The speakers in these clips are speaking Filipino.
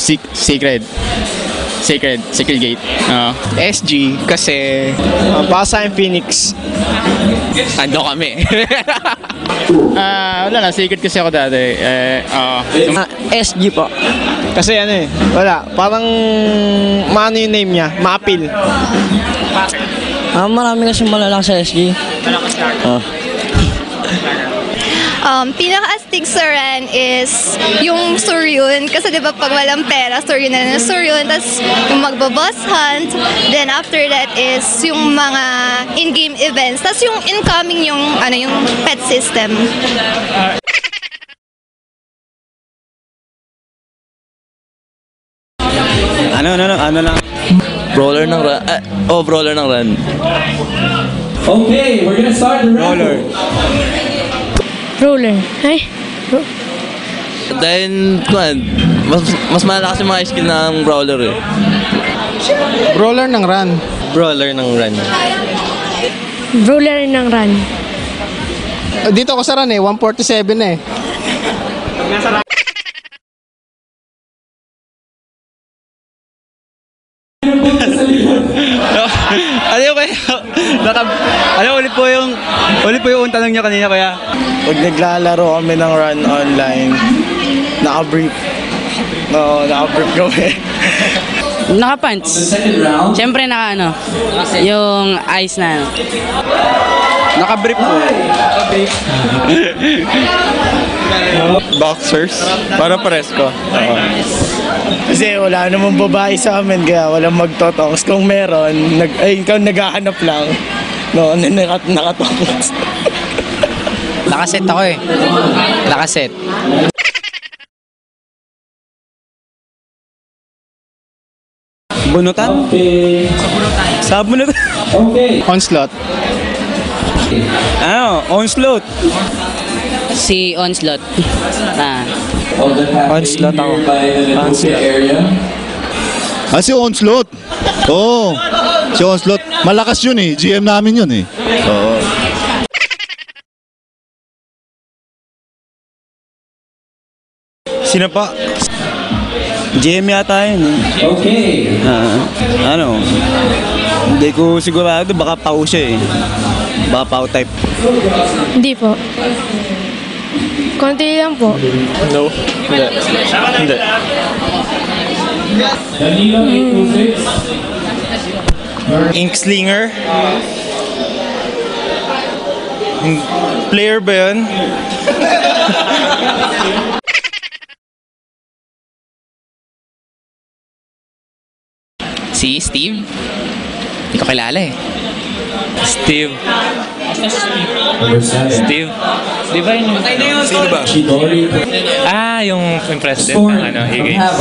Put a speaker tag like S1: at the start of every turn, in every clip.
S1: Sacred Gate.
S2: SG kasi Pasay Phoenix.
S1: Ando kami. Wala lang, Sacred kasi ako dati.
S3: SG po.
S2: Kasi wala. Parang maano yung name niya? Maapil.
S3: Marami kasi malalaki sa SG.
S4: Pinaka-astig sa Ren is yung Suryun. Kasi di ba pag walang pera, Suryun na lang Suryun. Tapos yung magbo-boss hunt. Then after that is yung mga in-game events. Tapos yung incoming yung pet system.
S5: Ano lang.
S6: Brawler ng run. Brawler ng run.
S7: Okay, we're gonna start the round.
S8: Roller. Ay?
S6: Dahil, mas malakas yung mga skill ng brawler eh.
S2: Brawler ng run.
S5: Brawler ng run.
S8: Roller ng run.
S2: Dito ako sa run 147 eh.
S5: Ulit po yung tanong niya kanina kaya.
S2: Pag naglalaro kami ng run online, naka-brief. Naka-brief kami.
S3: Naka-pants. Siyempre yung ice na
S5: Naka-brief po. Boxers. Para pares ko.
S2: Kasi wala namang babae sa amin, kaya walang magtotoks. Kung meron, ikaw naghahanap lang. Nakatoks.
S1: Nakaset ako eh. Nakaset.
S5: Bunutan? Sa bunutan?
S7: Okay.
S2: Onslaught.
S5: Onslaught.
S3: si Onslaught.
S2: Onslaught ako.
S9: Si Onslaught. Oo. Si Onslaught. Malakas yun eh. GM namin yun eh. Oo.
S5: Sino pa? GM yata yun eh.
S7: Okay.
S5: Hindi ko sigurado. Baka pau siya eh. Baka pau type.
S8: Hindi po. Konti lang po.
S5: No. Hindi.
S7: Danilo 826.
S5: Inkslinger. Player ba yun?
S1: Si Steve? Hindi ko kilala eh.
S6: Steve.
S7: Steve.
S6: Di ba yun?
S5: Sino ba?
S7: Chidori.
S6: Yung president ng E-Games.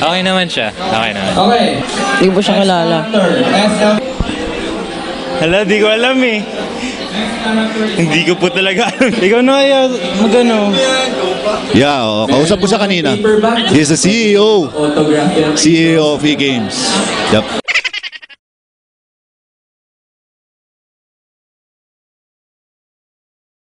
S6: Okay naman siya. Okay naman.
S7: Okay.
S3: Hindi ko siya kilala.
S5: Hala, di ko alam eh. Hindi ko po talaga alam. Ikaw na kaya magano.
S9: Yeah, kausap ko siya kanina. He's the CEO.
S7: Autograph.
S9: CEO of E-Games. Yep.